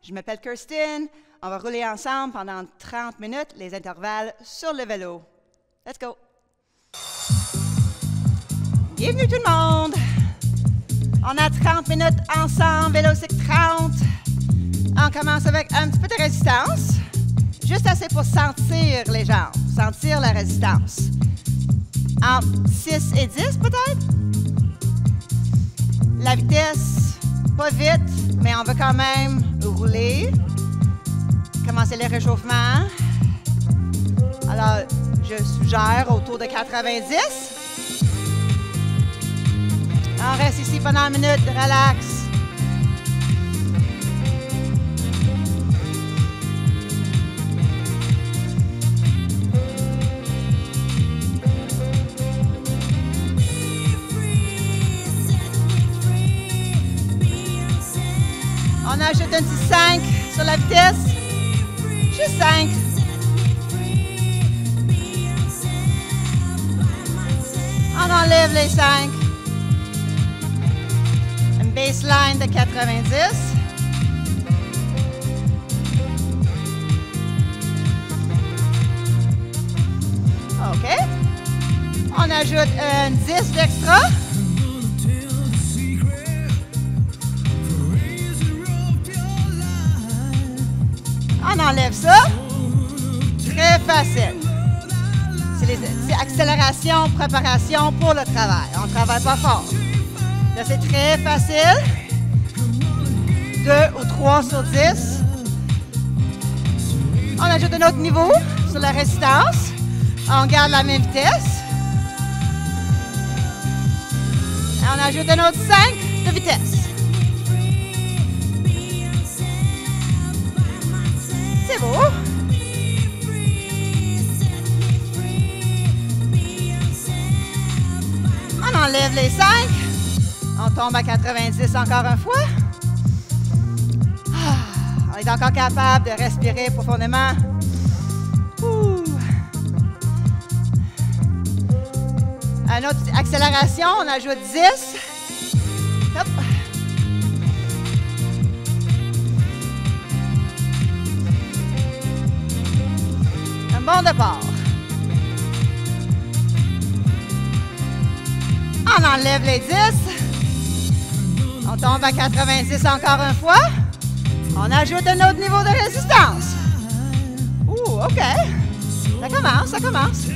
Je m'appelle Kirsten. On va rouler ensemble pendant 30 minutes, les intervalles sur le vélo. Let's go! Bienvenue tout le monde! On a 30 minutes ensemble, Vélocycle 30. On commence avec un petit peu de résistance. Juste assez pour sentir les jambes, sentir la résistance. En 6 et 10 peut-être. La vitesse, pas vite, mais on veut quand même rouler. Commencer le réchauffement. Alors, je suggère autour de 90. On reste ici pendant une minute, relax. On ajoute un petit 5 sur la vitesse. Juste 5. On enlève les 5. Une baseline de 90. OK. On ajoute un 10 d'extra. On enlève ça. Très facile. C'est accélération, préparation pour le travail. On ne travaille pas fort. Là, c'est très facile. 2 ou 3 sur 10. On ajoute un autre niveau sur la résistance. On garde la même vitesse. Et on ajoute un autre 5 de vitesse. C'est beau. On enlève les 5. On tombe à 90 encore une fois. On est encore capable de respirer profondément. Une autre accélération, on ajoute 10. Hop. Un bon départ. On enlève les 10. On tombe à 90 encore une fois. On ajoute un autre niveau de résistance. Ouh, OK. Ça commence, ça commence.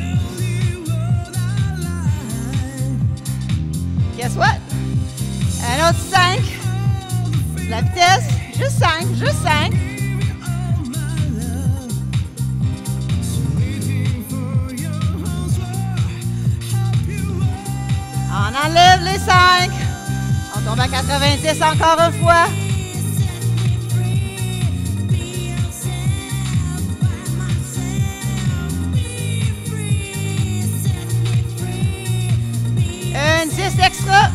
Guess what? Un autre 5. La vitesse, juste 5, juste 5. On enlève les 5. On tombe à 90 encore une fois. Un 10 extra.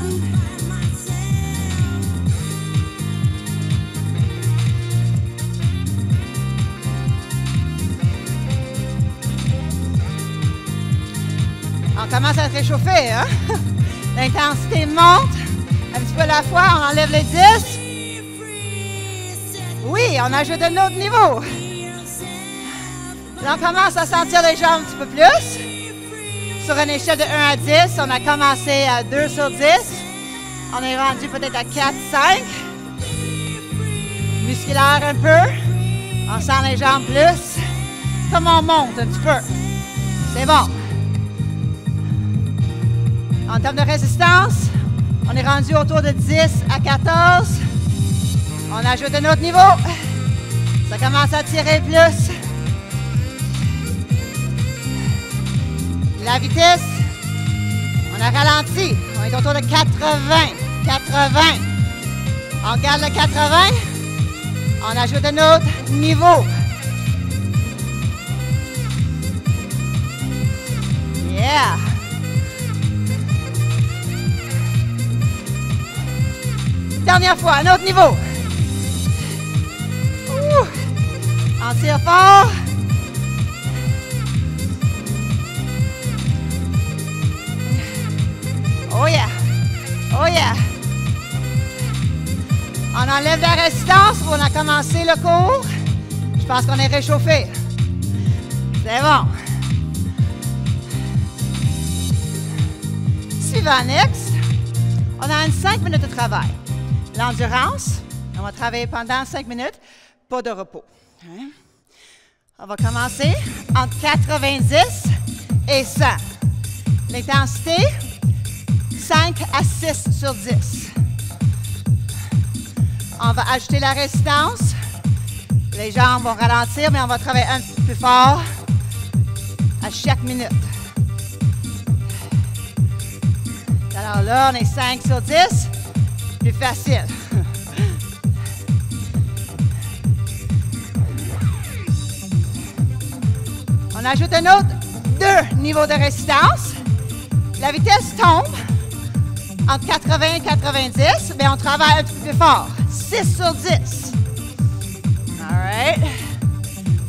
On commence à se réchauffer, hein? L'intensité monte. Un petit peu à la fois, on enlève les 10. Oui, on ajoute un autre niveau. Là, on commence à sentir les jambes un petit peu plus. Sur une échelle de 1 à 10, on a commencé à 2 sur 10. On est rendu peut-être à 4, 5. Musculaire un peu. On sent les jambes plus. Comme on monte un petit peu. C'est bon. En termes de résistance, on est rendu autour de 10 à 14. On ajoute un autre niveau. Ça commence à tirer plus. La vitesse, on a ralenti. On est autour de 80. 80. On garde le 80. On ajoute un autre niveau. Yeah! Dernière fois, un autre niveau. Ouh. On tire fort. Oh yeah! Oh yeah! On enlève la résistance. On a commencé le cours. Je pense qu'on est réchauffé. C'est bon. Suivant, next. On a 5 minutes de travail. L'endurance, on va travailler pendant 5 minutes, pas de repos. Hein? On va commencer entre 90 et 100. L'intensité, 5 à 6 sur 10. On va ajouter la résistance. Les jambes vont ralentir, mais on va travailler un petit peu plus fort à chaque minute. Alors là, on est 5 sur 10. Plus facile. On ajoute un autre 2 niveaux de résistance. La vitesse tombe entre 80 et 90, mais on travaille un petit peu plus fort. 6 sur 10. All right.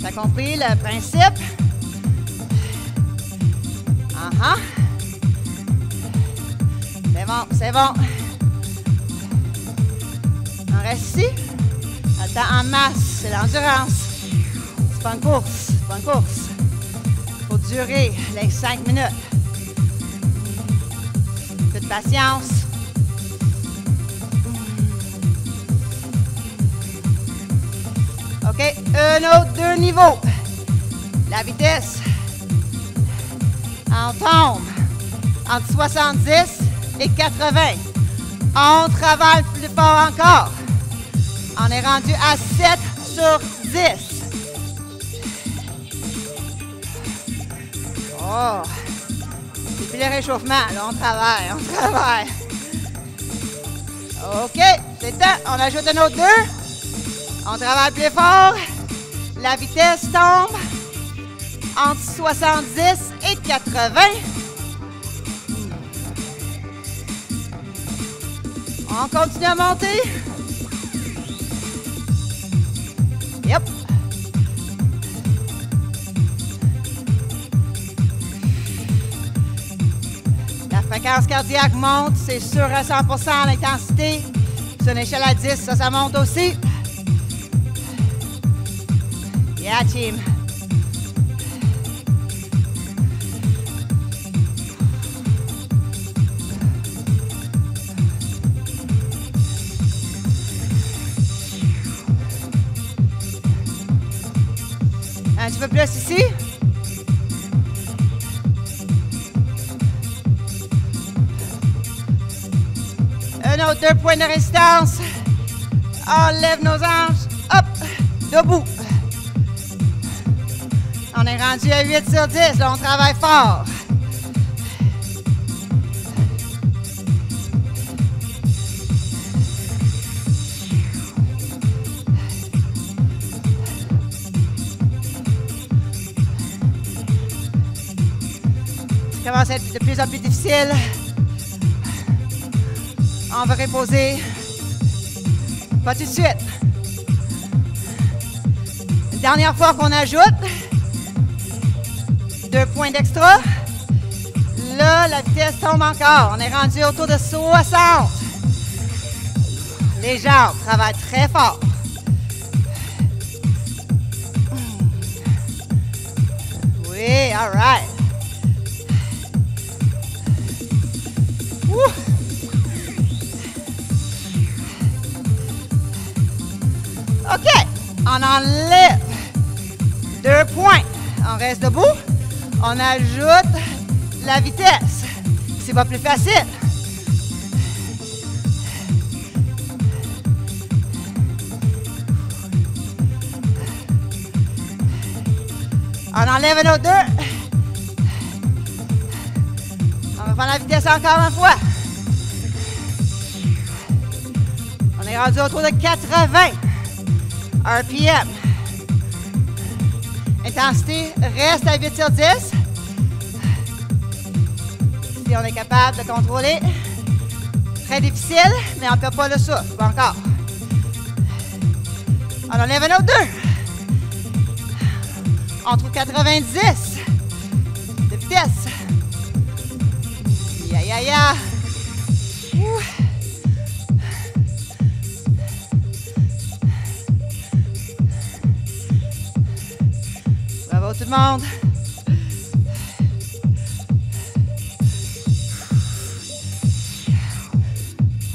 T'as compris le principe? C'est bon, c'est bon. On reste ici. Le temps en masse, c'est l'endurance. C'est pas une course, c'est pas une course. Il faut durer les 5 minutes. Un peu de patience. OK, un autre 2 niveaux. La vitesse. On tombe entre 70 et 80. On travaille plus fort encore. On est rendu à 7 sur 10. Oh! Depuis le réchauffement, là, on travaille, on travaille. OK, c'est temps. On ajoute un autre 2. On travaille plus fort. La vitesse tombe entre 70 et 80. On continue à monter. Yep. La fréquence cardiaque monte, c'est sûr à 100% l'intensité. Sur une échelle à 10, ça monte aussi. Yeah, team. Un petit peu plus ici. Un autre 2 points de résistance. On lève nos hanches. Hop, debout. On est rendu à 8 sur 10. Là, on travaille fort. Ça commence à être de plus en plus difficile. On va reposer. Pas tout de suite. Dernière fois qu'on ajoute 2 points d'extra. Là, la vitesse tombe encore. On est rendu autour de 60. Les jambes travaillent très fort. Oui, all right. OK, on enlève 2 points. On reste debout. On ajoute la vitesse. C'est pas plus facile. On enlève un autre 2. On va prendre la vitesse encore une fois. On est rendu autour de 80 RPM. Intensité reste à 8 sur 10. Si on est capable de contrôler. Très difficile, mais on ne perd pas le souffle. Pas encore. On enlève un autre 2. On trouve 90 de vitesse. Ya, ya, ya. le monde.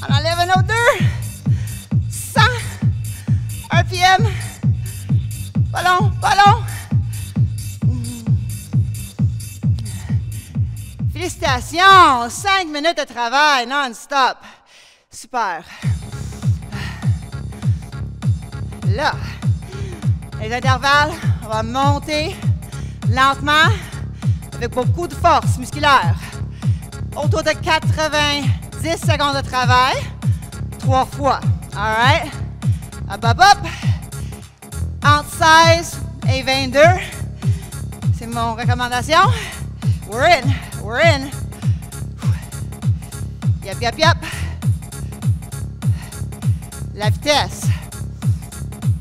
On enlève un autre 2. 100. RPM. Pas long, pas long. Félicitations! 5 minutes de travail non-stop. Super. Là, les intervalles, on va monter lentement avec beaucoup de force musculaire. Autour de 90 secondes de travail, 3 fois. All right? Hop, hop, hop. Entre 16 et 22. C'est mon recommandation. We're in. We're in. Yep, yep, yep. La vitesse.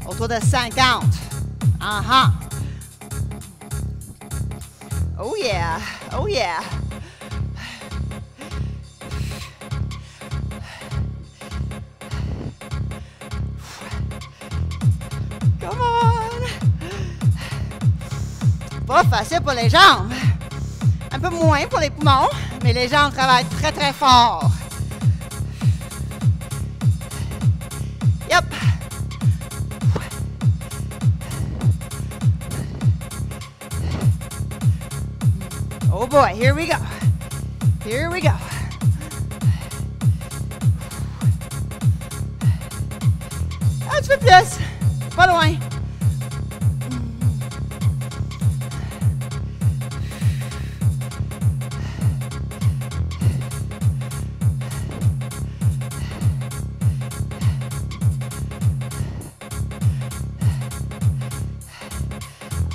Autour de 50. Uh-huh. Oh yeah. Oh yeah. Come on. Pas facile pour les jambes. Un peu moins pour les poumons, mais les jambes travaillent très, très fort. Yep. Oh boy, here we go. Here we go. Un petit peu plus. Pas loin.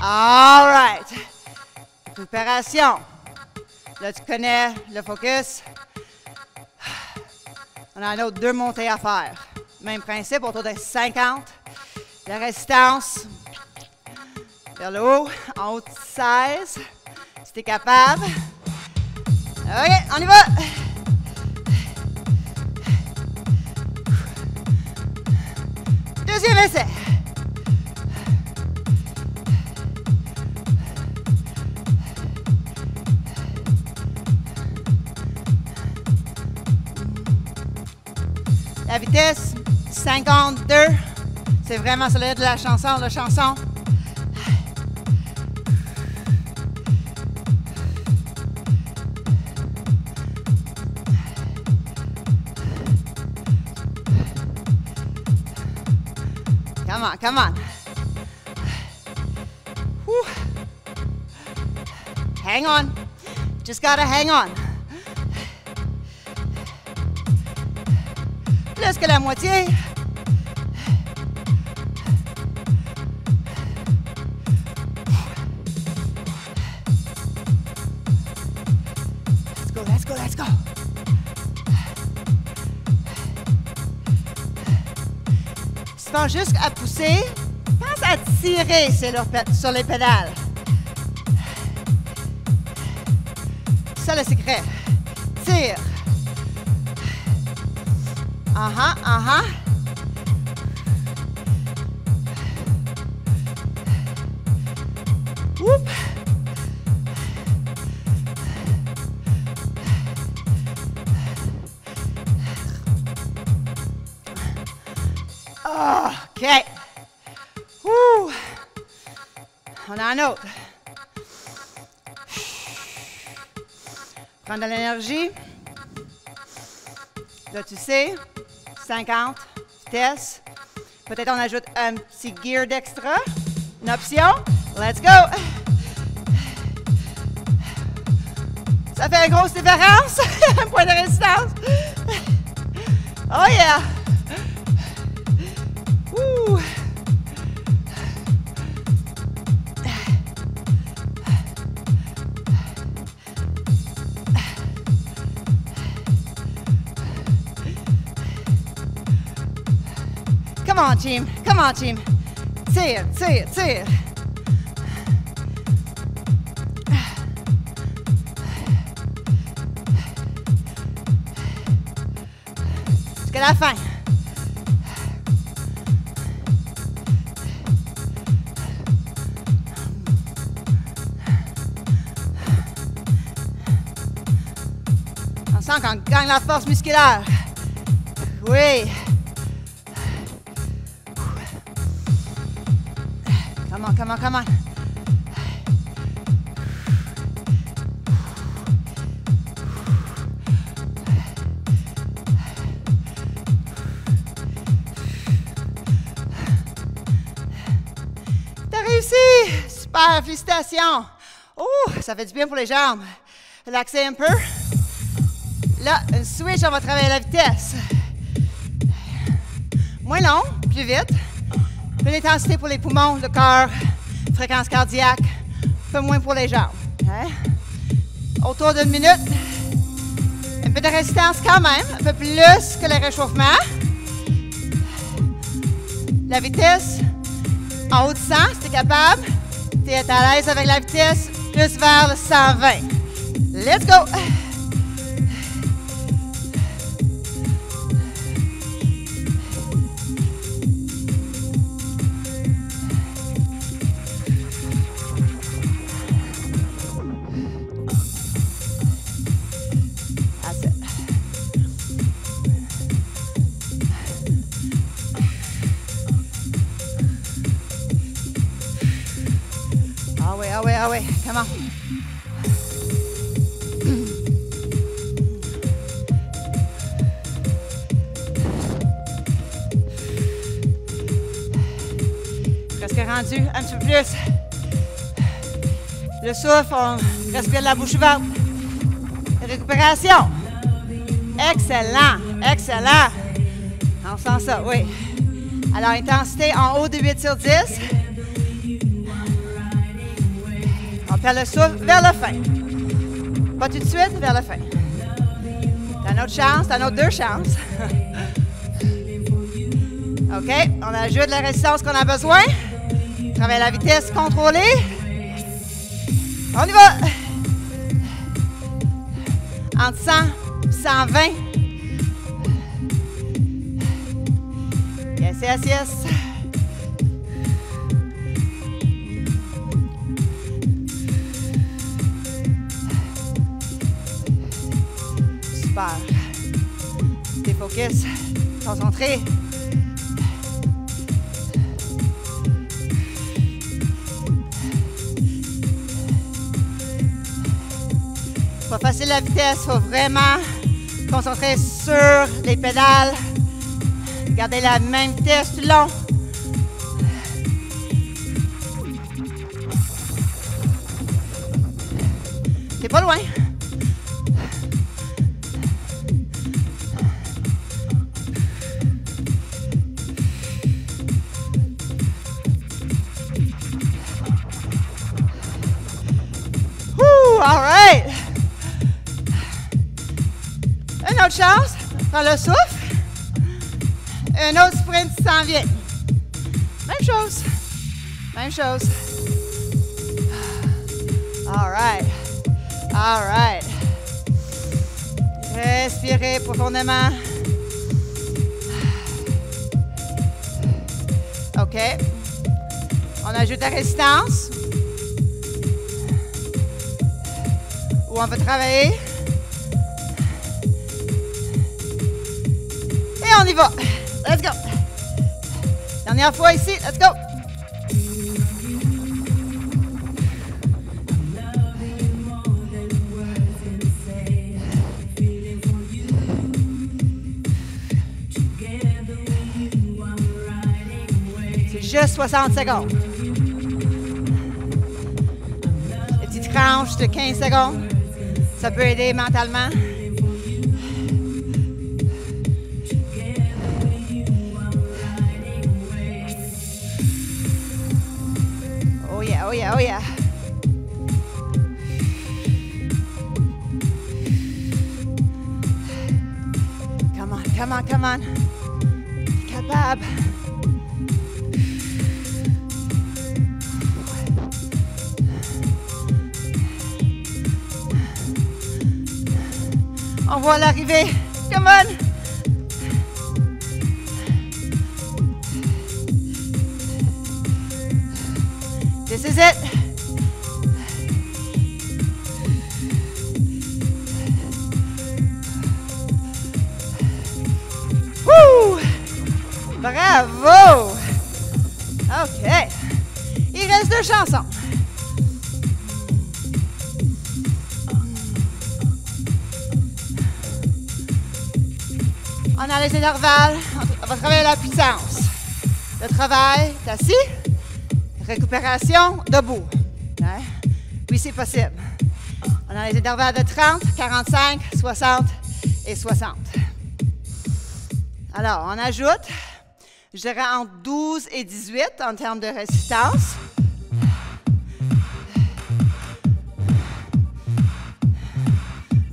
All right. Préparation. Là, tu connais le focus. On a un autre 2 montées à faire. Même principe, autour de 50. La résistance. Vers le haut. En haut de 16. Si tu es capable. OK, on y va. Deuxième essai. La vitesse, 52. C'est vraiment celui de la chanson, Come on, come on. Whew. Hang on. Just gotta hang on. Plus que la moitié. Let's go, let's go, let's go. Si tu penses juste à pousser, pense à tirer sur les pédales. C'est ça le secret. Tire. Uh-huh, uh-huh. Whoop. OK. Woo. On a un autre. Prendre de l'énergie. Là, tu sais, 50, vitesse. Peut-être on ajoute un petit gear d'extra. Une option. Let's go. Ça fait une grosse différence. Un point de résistance. Oh yeah. Woo. Come on, team. Come on, team. Tire, tire, tire. Jusqu'à la fin. sens qu'on gagne la force musculaire. Oui. Come on, come on, come on. T'as réussi! Super, félicitations! Oh, ça fait du bien pour les jambes. Relaxez un peu. Là, une switch, on va travailler la vitesse. Moins long, plus vite. Plus d'intensité pour les poumons, le cœur, fréquence cardiaque. Un peu moins pour les jambes. Hein? Autour d'une minute. Un peu de résistance quand même, un peu plus que le réchauffement. La vitesse, en haut de 100, si tu es capable. Tu es à l'aise avec la vitesse, plus vers le 120. Let's go! Ah ouais, come on. Presque rendu un petit peu plus. Le souffle, on respire de la bouche ouverte. Récupération. Excellent, excellent. On sent ça, oui. Alors, intensité en haut de 8 sur 10. On perd le souffle vers la fin. Pas tout de suite, vers la fin. T'as une autre chance, t'as une autre 2 chances. OK, on ajoute la résistance qu'on a besoin. Travaille la vitesse contrôlée. On y va! Entre 100 et 120. Yes, yes, yes. Super. T'es focus, concentré. Pas facile la vitesse, il faut vraiment concentrer sur les pédales. Gardez la même vitesse tout le long. T'es pas loin. All right. Une autre chance. Prends le souffle. Un autre sprint s'en vient. Même chose. Même chose. All right. All right. Respirez profondément. OK. On ajoute la résistance. Où on va travailler. Et on y va. Let's go. Dernière fois ici. Let's go. C'est juste 60 secondes. Les petites cranches de 15 secondes. Ça peut aider mentalement. Oh yeah, oh yeah, oh yeah. Come on, come on, come on. T'es capable. On voit l'arrivée. Come on. This is it. Bravo! OK. Il reste 2 chansons. On a les intervalles. On va travailler la puissance. Le travail, t'es assis. Récupération, debout. Ouais. Puis c'est possible. On a les intervalles de 30, 45, 60 et 60. Alors, on ajoute, je dirais entre 12 et 18 en termes de résistance.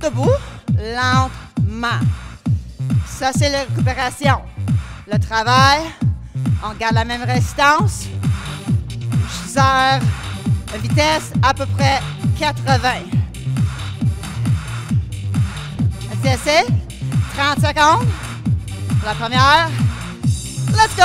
Debout, lentement. Ça, c'est la récupération. Le travail, on garde la même résistance. Je sers la vitesse à peu près 80. Essai, 30 secondes. Pour la première. Let's go!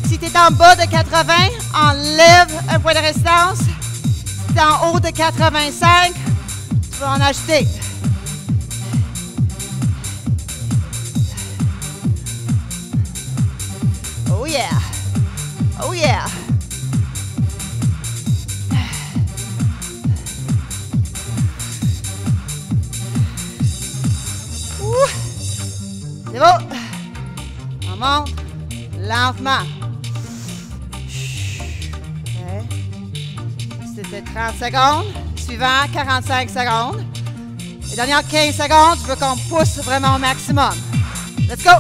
Si tu es en bas de 80, enlève un point de résistance. Si tu es en haut de 85, tu peux en ajouter. Oh yeah! Oh yeah! C'est bon. On monte lentement. Okay. C'était 30 secondes. Suivant, 45 secondes. Les dernières 15 secondes, je veux qu'on pousse vraiment au maximum. Let's go.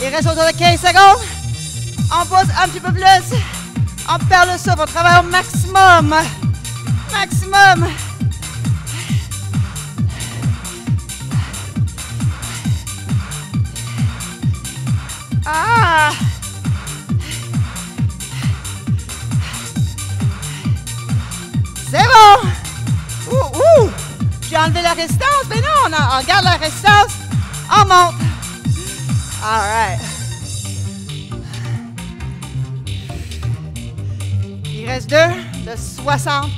Il reste autour de 15 secondes. On pousse un petit peu plus. On perd le souffle. On travaille au maximum. Maximum. Ah! C'est bon! Ouh! J'ai enlevé la résistance. Mais non, on garde la résistance. On monte. All right. Il reste 2 de 60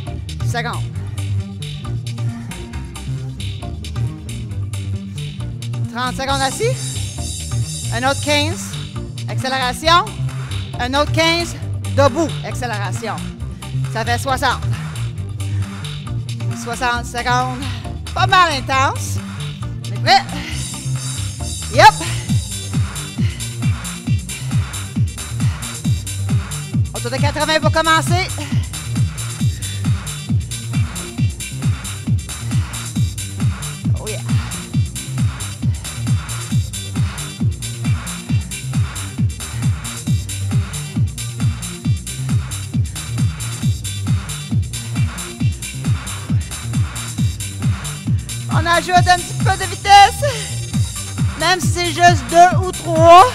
secondes. 30 secondes assis. Un autre 15. Accélération. Un autre 15. Debout. Accélération. Ça fait 60. 60 secondes. Pas mal intense. On est prêt? Yep. Autour de 80 pour commencer. Oh yeah. On ajoute un petit peu de vitesse. Même si c'est juste 2 ou 3,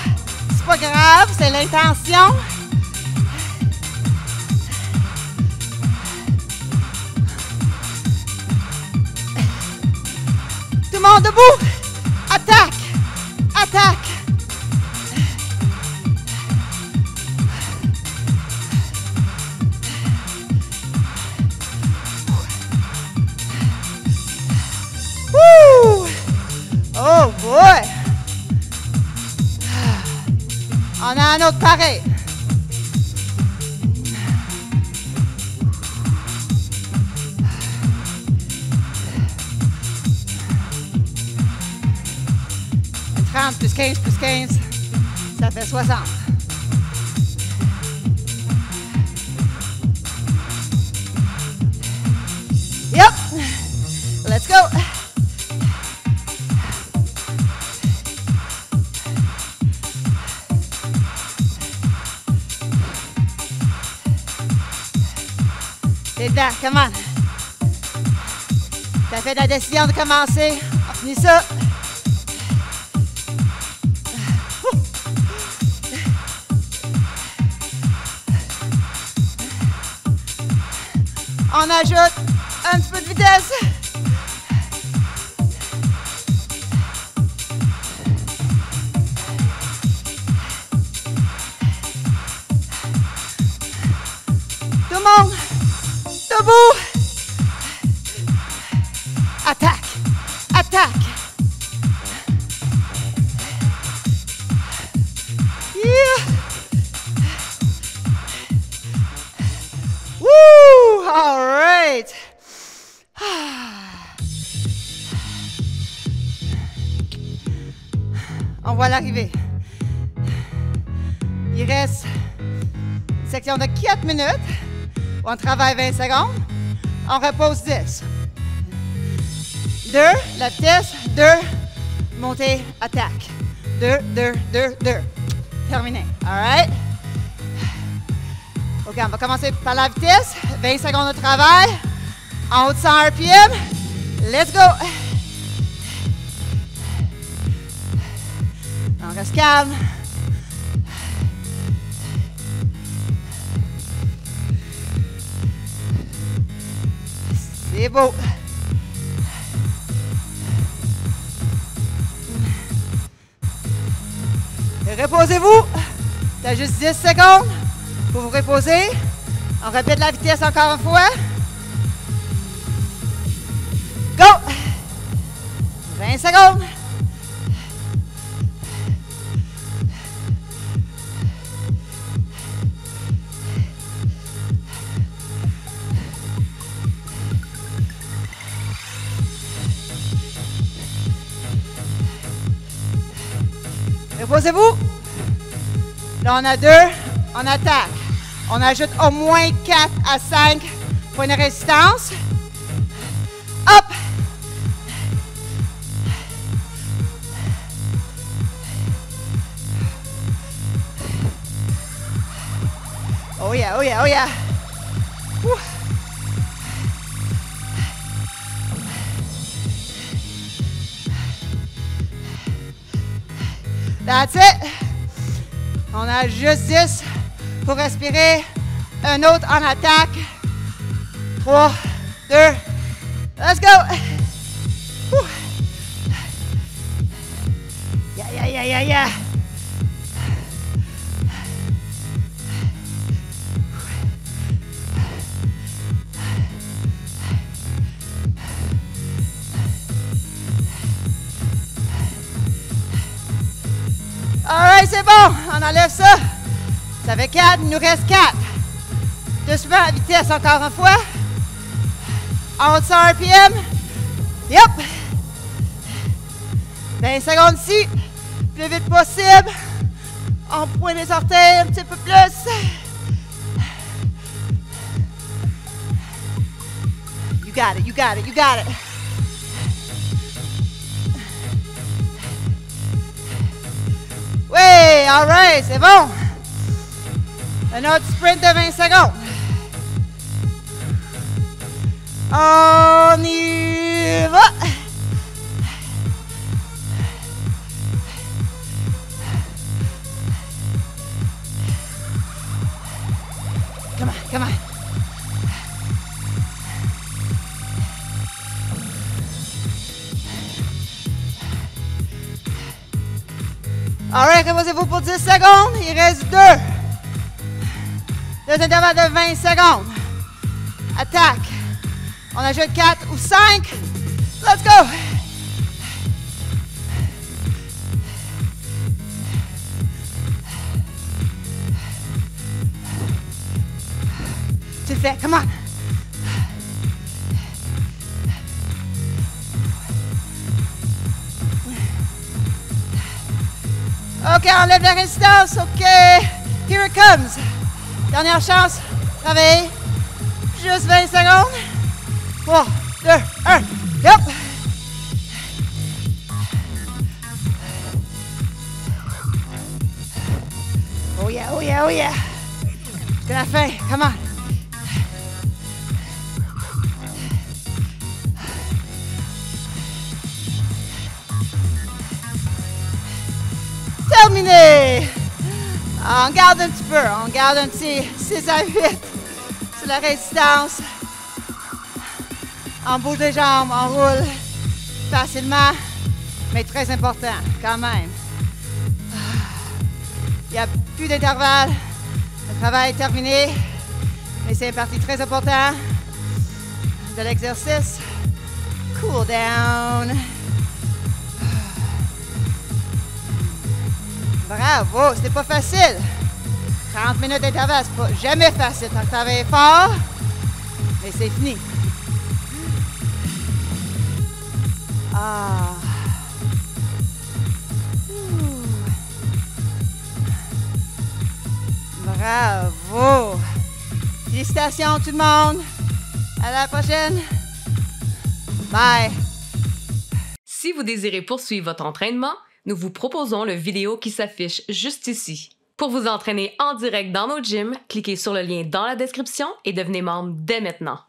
c'est pas grave, c'est l'intention. Tout le monde debout. Attaque. Attaque. Woo! Oh boy. On a un autre pareil. Plus 15, plus 15, ça fait 60. Yep! Let's go! T'es dedans, come on! T'as fait la décision de commencer. On finit ça. On ajoute un petit peu de vitesse. Tout le monde, debout. Attaque, attaque. Yeah. Woo! All right. On voit l'arrivée. Il reste une section de 4 minutes. On travaille 20 secondes. On repose 10. 2, la vitesse. 2, montée, attaque. 2, 2, 2, 2. Terminé. All right? OK, on va commencer par la vitesse. 20 secondes de travail. En haut de 100 RPM. Let's go! On reste calme. C'est beau. Reposez-vous. T'as juste 10 secondes pour vous reposer. On répète la vitesse encore une fois. Go! 20 secondes. Reposez-vous. Là, on a 2. On attaque. On ajoute au moins 4 à 5 points de résistance. Hop! Oh yeah, oh yeah, oh yeah. Whew. That's it. On a juste 10 pour respirer. Un autre en attaque. 3, 2, let's go. Whew. Yeah, yeah, yeah, yeah, yeah. Alright, c'est bon. On enlève ça. Ça fait 4. Il nous reste 4. Doucement à vitesse encore une fois. En haut de 100 RPM. Yep. 20 secondes ici. Plus vite possible. On pointe les orteils un petit peu plus. You got it, you got it, you got it. Oui, all right, c'est bon. Un autre sprint de 20 secondes. On y va. Come on, come on. Alright, reposez-vous pour 10 secondes. Il reste 2. Deux intervalles de 20 secondes. Attaque. On ajoute 4 ou 5. Let's go. Tu le fais, come on. OK, enlève la résistance. OK, here it comes. Dernière chance. Travaillez. Juste 20 secondes. 3, 2, 1. Yep. Oh yeah, oh yeah, oh yeah. Jusqu'à la fin. Come on. Terminé! On garde un petit peu, on garde un petit 6 à 8 sur la résistance. On bouge les jambes, on roule facilement, mais très important quand même. Il n'y a plus d'intervalle. Le travail est terminé, mais c'est une partie très importante de l'exercice. Cool down. Bravo, c'était pas facile. 30 minutes d'intervalle, c'est pas jamais facile. T'as travaillé fort, mais c'est fini. Ah. Bravo. Félicitations tout le monde. À la prochaine. Bye. Si vous désirez poursuivre votre entraînement, nous vous proposons le vidéo qui s'affiche juste ici. Pour vous entraîner en direct dans nos gyms, cliquez sur le lien dans la description et devenez membre dès maintenant.